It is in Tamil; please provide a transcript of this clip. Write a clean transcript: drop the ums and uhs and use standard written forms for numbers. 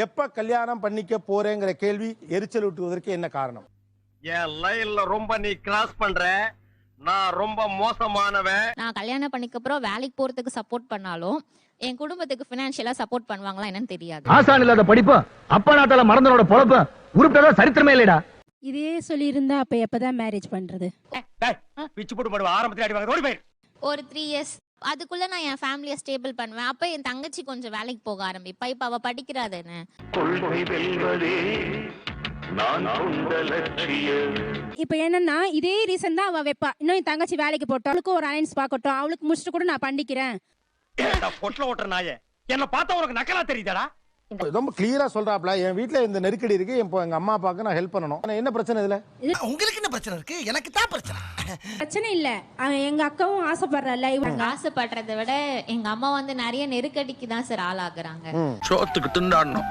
எப்ப கல்யாணம் பண்ணிக்க போறேங்கிற கேள்வி எரிச்சல் ஊட்டுவதற்கு என்ன காரணம்? என் லைன்ல ரொம்ப நீ கிராஸ் பண்ற. நான் ரொம்ப மோசமானவன். நான் கல்யாணம் பண்ணிக்க அப்புறம் வேலைக்கு போறதுக்கு சப்போர்ட் பண்ணாலும் என் குடும்பத்துக்கு பினான்சியலா சப்போர்ட் பண்ணுவாங்களா என்னன்னு தெரியாது. ஆசான் இல்லாத படிப்பு அப்பா நாட்டால மறந்தனோட பொழப்பு உருப்படா சரித்திரமே இல்லடா. இதே சொல்லியிருந்தா அப்ப எப்பதான் மேரேஜ் பண்றது? பிச்சு போட்டு போடுவா ஆரம்பத்துல அடி வாங்க ஓடி போய். ஒரு 3 இயர்ஸ் அதுக்குள்ள நான் என் ஃபேமிலியை ஸ்டேபிள் பண்ணுவேன். அப்ப என் தங்கச்சி கொஞ்சம் வேலைக்கு போக ஆரம்பிப்பா. இப்ப அவ படிக்கிறாதானே. இப்ப என்னன்னா இதே ரீசன் தான் அவ வைப்பா. இன்னும் என் தங்கச்சி வேலைக்கு போட்டோம், அவளுக்கு ஒரு அலைன்ஸ் பாக்கட்டும், அவளுக்கு முடிச்சுட்டு கூட நான் பண்ணிக்கிறேன். பொட்டல ஓட்டுற நாயே என்ன பார்த்தா உனக்கு நக்கலா தெரியுதாடா? ரொம்ப கிளியரா சொல்றாப்ல, என் வீட்டுல இந்த நெருக்கடி இருக்கு, எங்க அம்மா அப்பாவுக்கு நான் ஹெல்ப் பண்ணணும். என்ன பிரச்சனை இதுல? உங்களுக்கு என்ன பிரச்சனை இருக்கு? எனக்கு தான் பிரச்சனை. பிரச்சனை இல்ல, எங்க அக்காவும் ஆசைப்படுறல. இவங்க ஆசைப்படுறதை விட எங்க அம்மா வந்து நிறைய நெருக்கடிக்கு தான் சார் ஆளாகுறாங்க. சோத்துக்கு திண்டாடணும்.